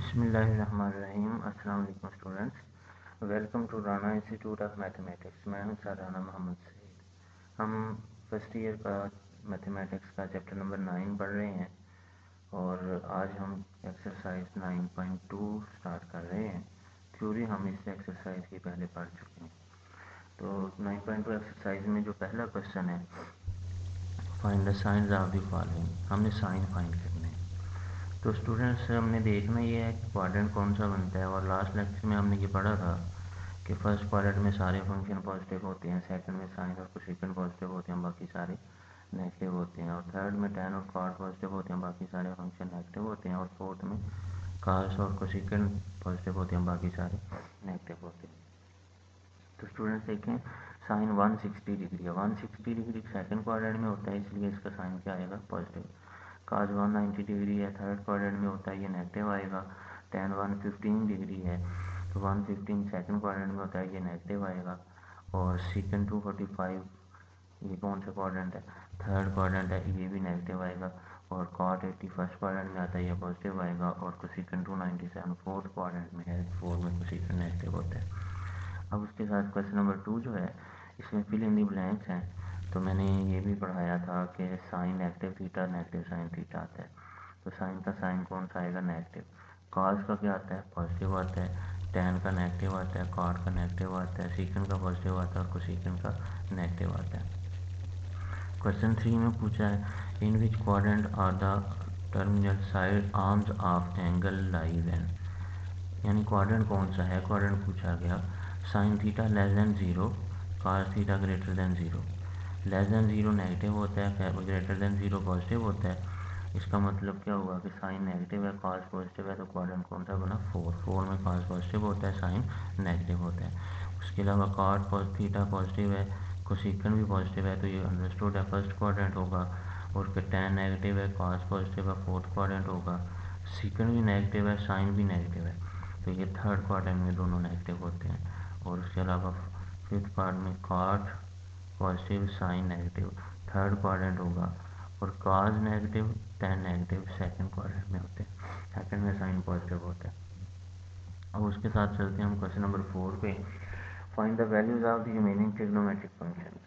बिस्मिल्लाहिर्रहमानिर्रहीम। अस्सलाम वालेकुम students, welcome to Rana Institute of Mathematics. मैं हूं सर राना मोहम्मद सईद। हम फर्स्ट ईयर का मैथमेटिक्स का चैप्टर नंबर 9 पढ़ रहे हैं और आज हम एक्सरसाइज 9.2 स्टार्ट कर रहे हैं। थ्योरी हम इस एक्सरसाइज की पहले पढ़ चुके हैं। तो 9.2 एक्सरसाइज में जो पहला क्वेश्चन है, find the science of the following, हमने साइन फाइंड करने हैं। तो स्टूडेंट्स, हमने देखना ये है कि क्वाड्रेंट कौन सा बनता है। और लास्ट लेक्चर में हमने ये पढ़ा था कि फर्स्ट क्वाड्रेंट में सारे फंक्शन पॉजिटिव होते हैं, सेकंड में साइन और कोसेकेंट पॉजिटिव होते हैं, बाकी सारे नेगेटिव होते हैं, और थर्ड में tan और cot पॉजिटिव होते हैं, बाकी सारे फंक्शन नेगेटिव होते हैं, और फोर्थ में cos और कोसेकेंट पॉजिटिव होते हैं, बाकी सारे नेगेटिव होते हैं। तो स्टूडेंट्स देखें, साइन 160 डिग्री है। 160 डिग्री सेकंड क्वाड्रेंट में होता है, इसलिए इसका साइन क्या आएगा? पॉजिटिव। cos 190 डिग्री है, थर्ड क्वाड्रेंट में होता है, ये नेगेटिव आएगा। tan 115 डिग्री है, तो 115 सेकंड क्वाड्रेंट में होता है, ये नेगेटिव आएगा। और सीकन 245, ये कौन सा क्वाड्रेंट है? थर्ड क्वाड्रेंट है, ये भी नेगेटिव आएगा। और cot 80 फर्स्ट क्वाड्रेंट में आता है, ये पॉजिटिव आएगा। और कोसेकेंट 297 फोर्थ क्वाड्रेंट में है, 4 में कोसेकेंट नेगेटिव होता है। अब उसके साथ क्वेश्चन नंबर 2 जो है, इसमें फिल इन दी ब्लैंक्स हैं। तो मैंने ये भी पढ़ाया था कि sine negative theta negative sine theta आता है। तो साइन का साइन कौन सा आएगा? नेगेटिव। कॉस का क्या आता है? पॉजिटिव आता है। टैन का नेगेटिव आता है, कॉट का नेगेटिव आता है, सीकन का पॉजिटिव आता है, और कोसेकन का नेगेटिव आता है। क्वेश्चन 3 में पूछा है, in which quadrant are the terminal side arms of angle lie when, यानी क्वाड्रेंट कौन सा है? क्वाड्रेंट पूछा गया sine theta less than 0, cos theta greater than 0। Less than 0 negative होता है, ग्रेटर देन 0 पॉजिटिव होता है। इसका मतलब क्या हुआ कि साइन नेगेटिव है, cos पॉजिटिव है, तो क्वाड्रेंट कौन सा बना? 4 में cos पॉजिटिव होता है, साइन नेगेटिव होता है। उसके अलावा cot थीटा पॉजिटिव है, कोसेकन भी पॉजिटिव है, तो ये अंडरस्टूड है, फर्स्ट क्वाड्रेंट होगा। और फिर tan नेगेटिव है, cos पॉजिटिव है, फोर्थ क्वाड्रेंट होगा। सीकन भी नेगेटिव है, साइन भी नेगेटिव है, तो ये थर्ड क्वाड्रेंट में दोनों नेगेटिव होते हैं। और उसके अलावा फिफ्थ पार्ट में cot positive, sine negative, third quadrant होगा। और cos negative, tan negative second quadrant में होते हैं, सेकंड में साइन पॉजिटिव होता है। अब उसके साथ चलते हैं हम क्वेश्चन नंबर 4 पे। Find the values of the remaining trigonometric functions.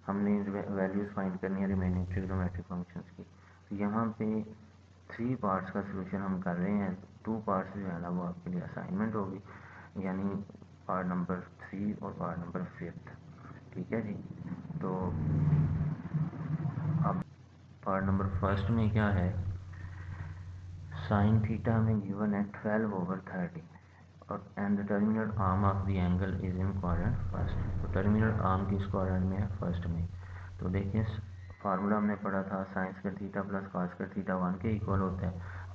हमने वैल्यूज फाइंड करनी है रिमेनिंग ट्रिग्नोमेट्रिक फंक्शंस की। तो यहाँ पे 3 पार्ट्स का सोल्यूशन हम कर रहे हैं। 2 पार्ट्स जो है ना, वो आपके लिए असाइनमेंट होगी, यानी पार्ट नंबर 3 और पार्ट नंबर 5। ठीक है जी। तो अब पार्ट नंबर फर्स्ट में क्या है? साइन थीटा में गिवन है 12/13, और and the terminal arm of the angle is in quadrant first. तो टर्मिनल आर्म किस क्वाड्रेंट में है? फर्स्ट में। तो देखिए, फार्मूला हमने पढ़ा था, sign square theta plus cos square theta 1 के इक्वल होता है।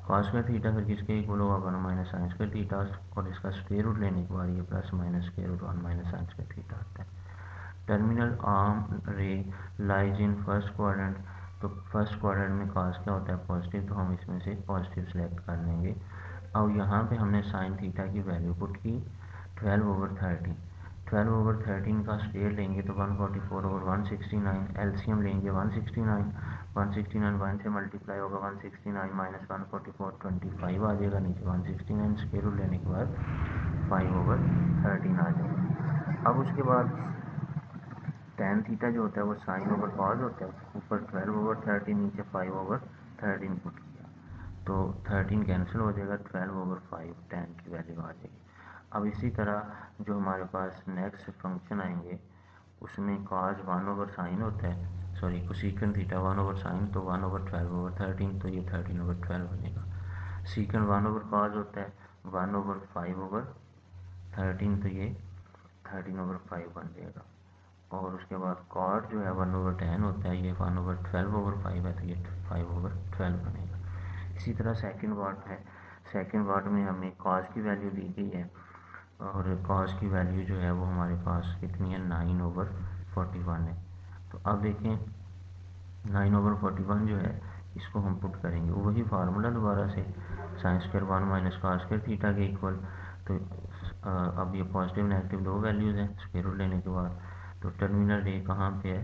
कॉस स्क्वायर थीटा फिर किसके इक्वल होगा? 1 माइनस साइन स्क्वायर थीटा, और इसका स्क्वायर रूट लेने के बाद ये plus minus square root 1 minus sine square theta आता है। Terminal arm ray lies in first quadrant. तो फर्स्ट क्वाड्रेंट में कॉस क्या होता है? पॉजिटिव, तो हम इसमें से पॉजिटिव सेलेक्ट कर लेंगे। अब यहाँ पे हमने साइन थीटा की वैल्यू पुट की 12/13। 12/13 का स्क्वायर लेंगे तो 144/169, एलसीएम लेंगे 169, 169 1 से मल्टीप्लाई होगा, 169 माइनस 144 25 आ जाएगा, नीचे 169 स्क्वायर रूट लेने के बाद 5/13 आ जाएगा। अब उसके बाद tan थीटा जो होता है वो साइन ओवर कॉस होता है, ऊपर 12/13, नीचे 5/13 पुट किया, तो 13 कैंसिल हो जाएगा, 12/5 tan की वैल्यू आ जाएगी। अब इसी तरह जो हमारे पास नेक्स्ट फंक्शन आएंगे, उसमें cos 1/sin होता है, सॉरी कोसेकन थीटा 1/sin, तो 1/12/13, तो ये 13/12 बनेगा। सीकन 1/cos होता है, 1/5/13, तो ये 13/5 बन जाएगा। और उसके बाद cot जो है 1/10 होता है, ये 1/12/5 है, तो ये 5/12 बनेगा। इसी तरह सेकंड पार्ट है। सेकंड पार्ट में हमें cos की वैल्यू दी गई है, और cos की वैल्यू जो है वो हमारे पास कितनी है? 9/41 है। तो अब देखें, 9/41 जो है, इसको हम पुट करेंगे वही फार्मूला दोबारा से, sine square 1 minus cos square theta के इक्वल। तो अब ये पॉजिटिव नेगेटिव दो वैल्यूज़ हैं स्क्वायर रूट लेने के बाद। तो टर्मिनल रे कहाँ पे है?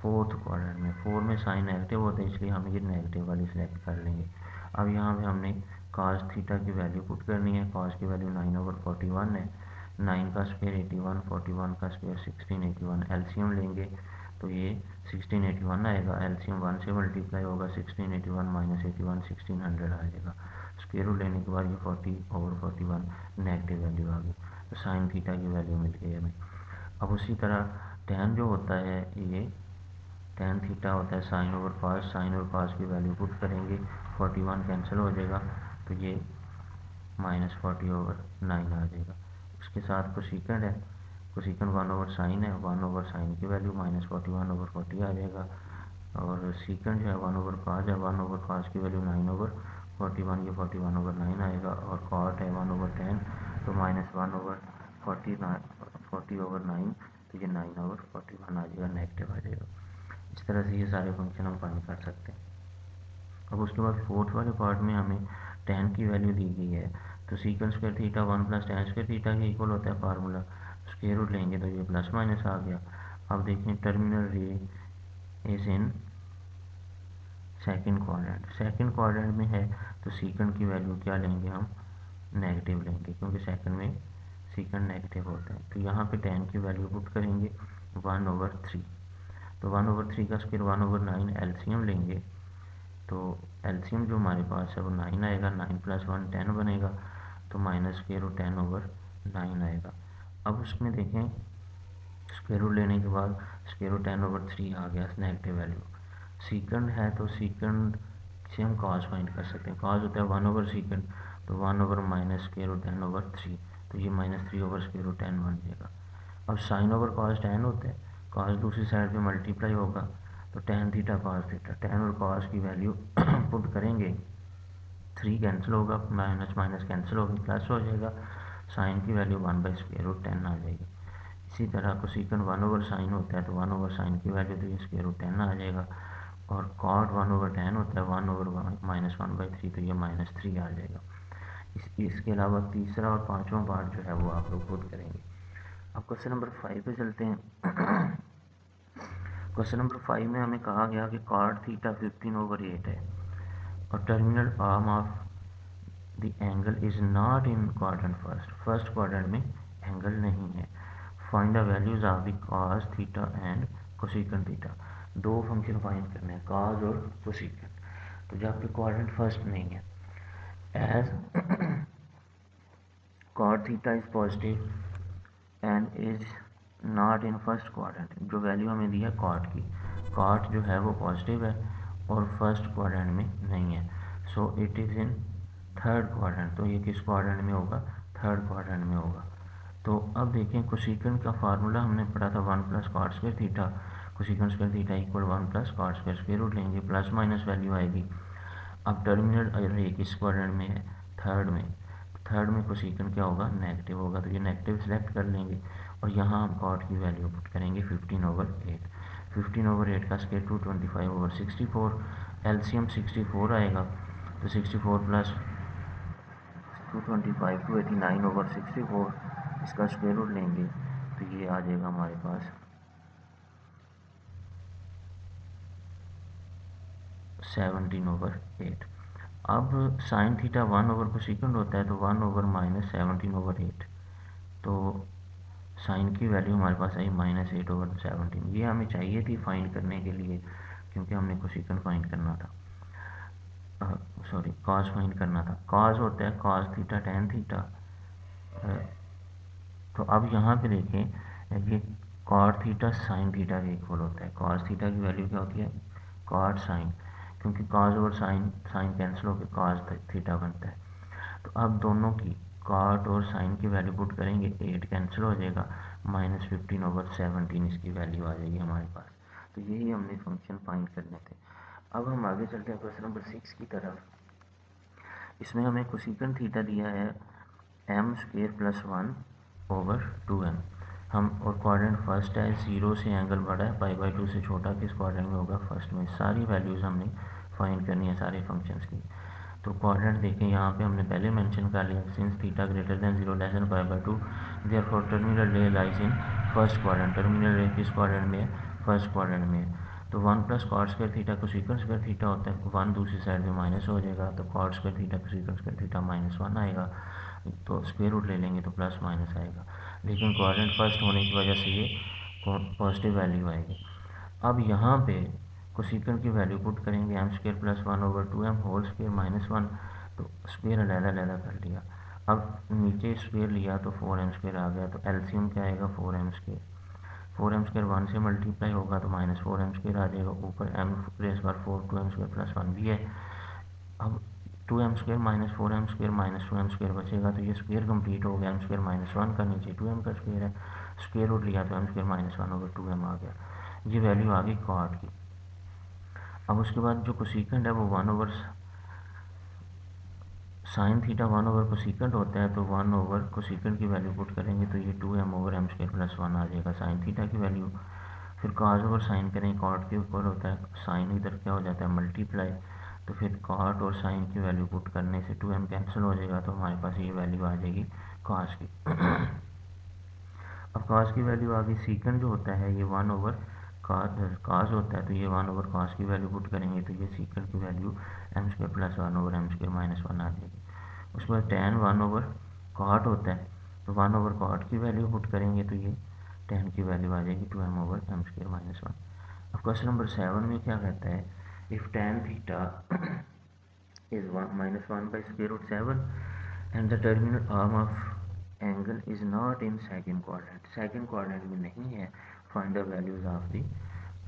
फोर्थ क्वाड्रेंट में। 4 में साइन नेगेटिव होता है, इसलिए हम ये नेगेटिव वाली सिलेक्ट कर लेंगे। अब यहाँ पे हमने cos थीटा की वैल्यू पुट करनी है। cos की वैल्यू 9/41 है। 9 का स्क्वायर 81, 41 का स्क्वायर 1681। एलसीएम लेंगे तो ये 1681 आएगा। एलसीएम 1 से मल्टीप्लाई होगा, 1681 माइनस 81 1600 आ जाएगा। स्क्वायर रूट लेने के बाद ये 40/41 नेगेटिव वैल्यू आ गई। तो साइन थीटा की वैल्यू मिल गई हमें। अब उसी तरह tan जो होता है ये tan थीटा होता है साइन ओवर कॉस। साइन और कॉस की वैल्यू पुट करेंगे, 41 कैंसिल हो जाएगा तो ये -40/9 आ जाएगा। उसके साथ कोसिकेंड है, कोसिकेंड 1/sin है, 1/sin की वैल्यू -41/40 आ जाएगा। और सीकेंड जो है 1/cos है, 1/cos की वैल्यू 9/41, ये 41/9 आएगा। और कॉट है 1/tan तो -1/40/9 तो ये 9/41 आ जाएगा, नेगेटिव आ जाएगा। इस तरह से ये सारे फंक्शन हम फाइंड कर सकते हैं। अब उसके बाद फोर्थ वाले पार्ट में हमें tan की वैल्यू दी गई है, तो secant square theta 1 + tan square theta के इक्वल होता है फार्मूला। स्क्वायर रूट लेंगे तो ये प्लस माइनस आ गया। अब देखें टर्मिनल रे is in second quadrant. Second quadrant में है तो सीकेंड की वैल्यू क्या लेंगे हम, नेगेटिव लेंगे, क्योंकि सेकंड में सीकेंड नेगेटिव होता है। तो यहाँ पे tan की वैल्यू पुट करेंगे 1/3। तो 1/3 का स्क्वायर 1/9, एलसीएम लेंगे तो एलसीएम जो हमारे पास है वो 9 आएगा। 9 + 1 10 बनेगा, तो माइनस स्क्वायर रूट 10/9 आएगा। अब उसमें देखें स्क्वायर रूट लेने के बाद स्क्वायर रूट 10/3 आ गया नेगेटिव वैल्यू। सीकेंड है तो सीकेंड से हम कॉस फाइंड कर सकते हैं। कॉस होता है 1/सीकेंड, तो 1/- स्क्वायर रूट 10/3, तो ये -3/स्क्वायर रूट 10 बन जाएगा। अब साइन ओवर कॉस tan होता है, कॉस दूसरी साइड पे मल्टीप्लाई होगा तो tan theta cos theta. tan और कॉस की वैल्यू पुट करेंगे, 3 कैंसिल होगा, माइनस माइनस कैंसिल होगा, प्लस हो जाएगा। साइन की वैल्यू 1/स्क्वायर रूट 10 आ जाएगी। इसी तरह कोसिकेंड 1/sin होता है तो 1/sin की वैल्यू तो ये स्क्वायर रूट 10 आ जाएगा। और कॉट 1/tan होता है 1/-1/3 तो ये -3 आ जाएगा। इसके अलावा तीसरा और पांचवा पार्ट जो है वो आप लोग खुद करेंगे। अब क्वेश्चन नंबर 5 पे चलते हैं। क्वेश्चन नंबर 5 में हमें कहा गया कि कॉट थीटा 15/8 है और terminal arm of the angle is not in quadrant first quadrant में एंगल नहीं है। Find the values of the cos theta and cosecant theta. दो फंक्शन फाइंड करने हैं, कॉस और कोसिकेंड। तो जबकि क्वाड्रेंट फर्स्ट नहीं है, as cot theta is positive and is not in first quadrant. जो वैल्यू हमें दी है कॉट की, कॉट जो है वो पॉजिटिव है और फर्स्ट क्वाड्रेंट में नहीं है, so it is in third quadrant. तो ये किस क्वाड्रेंट में होगा, थर्ड क्वाड्रेंट में होगा। तो अब देखें कोसिकेंड का फार्मूला हमने पढ़ा था 1 + cot square theta. Cosecant square theta equal 1 + cot square, square root लेंगे, प्लस माइनस वैल्यू आएगी। अब टर्मिनल रे किस क्वाड्रेंट में है, थर्ड में। थर्ड में कोसिकेंड क्या होगा, नेगेटिव होगा, तो ये नेगेटिव सेलेक्ट कर लेंगे और यहाँ हम कॉट की वैल्यू पुट करेंगे 15/8। 15/8 का स्क्वायर 225/64, एलसीएम 64 आएगा तो 64 + 225 289/64, इसका स्क्वायर रूट लेंगे तो ये आ जाएगा हमारे पास 17/8। अब साइन थीटा 1/कोसिकेंड होता है तो 1/-17/8, तो साइन की वैल्यू हमारे पास आई -8/17। ये हमें चाहिए थी फाइंड करने के लिए, क्योंकि हमने कोसिकेंड फाइंड करना था, सॉरी कॉस फाइंड करना था। कॉस होता है कॉस थीटा tan थीटा। तो अब यहाँ पे देखें ये कॉट थीटा साइन थीटा के इक्वल होता है। कॉस थीटा की वैल्यू क्या होती है, कॉट साइन, क्योंकि कॉस और साइन साइन कैंसिल होकर कॉस थीटा बनता है। तो अब दोनों की कॉट और साइन की वैल्यू पुट करेंगे, 8 कैंसिल हो जाएगा, -15/17 इसकी वैल्यू आ जाएगी हमारे पास। तो यही हमने फंक्शन फाइंड करने थे। अब हम आगे चलते हैं क्वेश्चन नंबर 6 की तरफ। इसमें हमें कोसिकेंड थीटा दिया है m² + 1/2m। हम और क्वाड्रेंट फर्स्ट है, 0 से एंगल बड़ा है, π/2 से छोटा, किस क्वाड्रेंट में होगा, फर्स्ट में। सारी वैल्यूज़ हमने फाइंड करनी है सारे फंक्शंस की। तो क्वाड्रेंट देखें यहाँ पे हमने पहले मेंशन कर लिया, since theta greater than 0 less than π/2 therefore terminal ray lies in first quadrant. Terminal ray किस क्वाड्रेंट में है, फर्स्ट क्वाड्रेंट में है। तो 1 plus cot square theta cosecant square theta होता है, 1 दूसरी साइड में माइनस हो जाएगा, तो cot square theta cosecant square theta -1 आएगा, तो स्क्वायर रूट ले लेंगे तो प्लस माइनस आएगा, लेकिन क्वाड्रेंट फर्स्ट होने की वजह से ये पॉजिटिव वैल्यू आएगी। अब यहाँ पे कोसेकंड की वैल्यू पुट करेंगे m² + 1/2m होल स्क्वायर -1, तो स्क्वायर अलग कर लिया। अब नीचे स्क्वायर लिया तो 4m² आ गया, तो एलसीएम क्या आएगा 4m²। 4m² 1 से मल्टीप्लाई होगा तो -4m² आ जाएगा, ऊपर m⁴ 2m² + 1 भी है। अब 2m² - 4m² - 2m² बचेगा, तो ये स्क्वायर कंप्लीट हो गया, m² -1 का, नीचे 2m का स्क्वायर है, स्क्वायर रूट लिया तो m² -1/2m आ गया। ये वैल्यू आ गई कॉट की। अब उसके बाद जो कोसेकंड है वो 1 साइन थीटा 1 कोसेकंड होता है, तो 1 कोसेकंड की वैल्यू पुट करेंगे तो ये 2m/m² + 1 आ जाएगा साइन थीटा की वैल्यू। फिर कॉस ओवर साइन करेंगे, कॉट के ऊपर होता है साइन, इधर क्या हो जाता है मल्टीप्लाई, तो फिर कॉट और साइन की वैल्यू पुट करने से 2m कैंसिल हो जाएगा, तो हमारे पास ये वैल्यू आ जाएगी कॉस की। अब कॉस की वैल्यू आ गई, सीकंड जो होता है ये 1 कॉस होता है, तो ये 1 कॉस की वैल्यू पुट करेंगे तो ये सीकंड की वैल्यू m² + 1/m² -1 आ जाएगी। उसके बाद tan 1/कॉट होता है, तो 1/कॉट की वैल्यू पुट करेंगे तो ये tan की वैल्यू आ जाएगी 2m/m² -1। अब क्वेश्चन नंबर 7 में क्या कहता है, if tan theta is 1 - 1/√7 and the terminal arm of angle is not in second quadrant, second quadrant में नहीं है, find the values of the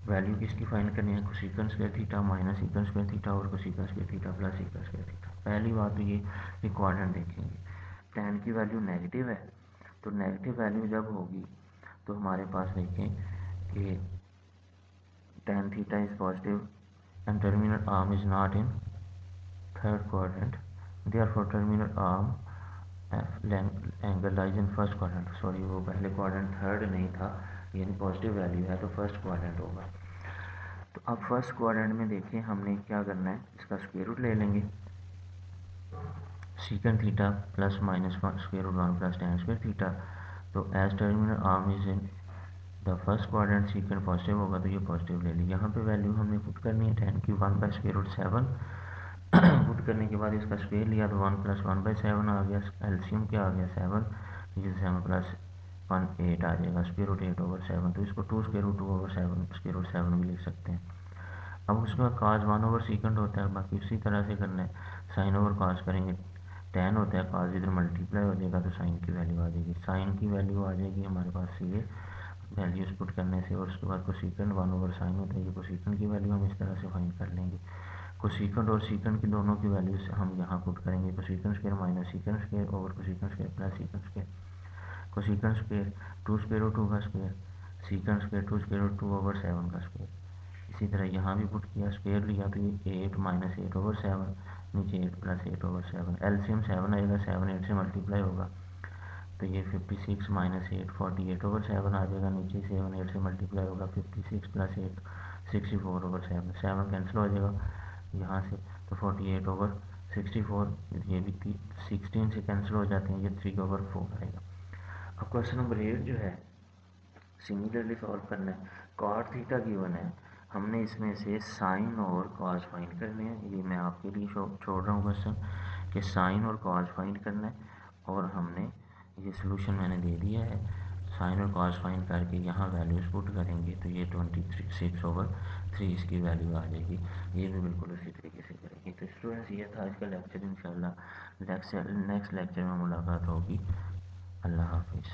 value किसकी फाइंड करनी है, cosecant square theta minus secant square theta और cosecant square theta plus secant square theta. पहली बात तो ये क्वाड्रेंट देखेंगे, tan की वैल्यू नेगेटिव है, तो नेगेटिव वैल्यू जब होगी तो हमारे पास देखें कि tan theta is positive and terminal arm is not in third quadrant, therefore terminal arm angle lies in first quadrant, sorry वो पहले क्वाड्रेंट थर्ड नहीं था, यानी पॉजिटिव वैल्यू है तो फर्स्ट क्वाड्रेंट होगा। तो अब फर्स्ट क्वाड्रेंट में देखें हमने क्या करना है, इसका स्क्वायर रूट ले लेंगे, secant theta plus minus square root 1 + tan square theta, तो as terminal arm is in the first quadrant secant positive होगा तो ये पॉजिटिव ले ली। यहाँ पे वैल्यू हमने पुट करनी है tan की 1/√7 पुट करने के बाद इसका स्क्वायर लिया तो 1 + 1/7 आ गया, एलसीएम क्या आ गया 7, ये 7 + 1 8 आ जाएगा, स्क्वायर रूट 8/7, तो इसको 2√2/7 स्क्वायर रूट 7 भी लिख सकते हैं। अब उसके बाद cos 1/secant होता है, बाकी उसी तरह से करना है, साइन ओवर cos करेंगे, tan होता है, cos इधर मल्टीप्लाई हो जाएगा तो साइन की वैल्यू आ जाएगी, साइन की वैल्यू आ जाएगी हमारे पास से ये वैल्यूज पुट करने से। और उसके बाद कोसेकंड 1/sin होता है, ये कोसेकंड की वैल्यू हम इस तरह से फाइंड कर लेंगे, कोसेकंड और सीकंड की दोनों की वैल्यूज हम यहाँ पुट करेंगे, cosecant square minus secant square over cosecant square plus secant square, cosecant square 2√2 का स्क्वायर, सीकंड स्क्वायर 2√2/7 का स्क्वायर। इसी तरह यहाँ भी पुट किया, स्क्वायर लिया तो ये 8 - 8/7, नीचे 8 + 8/7, एलसीएम 7 आएगा, 7 8 से मल्टीप्लाई होगा तो ये 56 - 8 48/7 आ जाएगा, नीचे 7 8 से मल्टीप्लाई होगा 56 + 8 64/7, 7 कैंसिल हो जाएगा यहाँ से, तो 48/64, ये भी 16 से कैंसिल हो जाते हैं, ये 3/4 आएगा। अब क्वेश्चन नंबर 8 जो है सिमिलरली सॉल्व करना है, कॉट थीटा गिवन है, हमने इसमें से साइन और कॉस फाइंड करने हैं, ये मैं आपके लिए छोड़ रहा हूँ क्वेश्चन कि साइन और कॉस फाइंड करना है, और हमने ये सोल्यूशन मैंने दे दिया है, साइन और कॉस फाइंड करके यहाँ वैल्यूज पुट करेंगे तो ये 26/3 इसकी वैल्यू आ जाएगी, ये भी बिल्कुल उसी तरीके से करेंगे। तो स्टूडेंट्स ये था आज का लेक्चर, इंशाल्लाह नेक्स्ट लेक्चर में मुलाकात होगी, अल्लाह हाफिज़।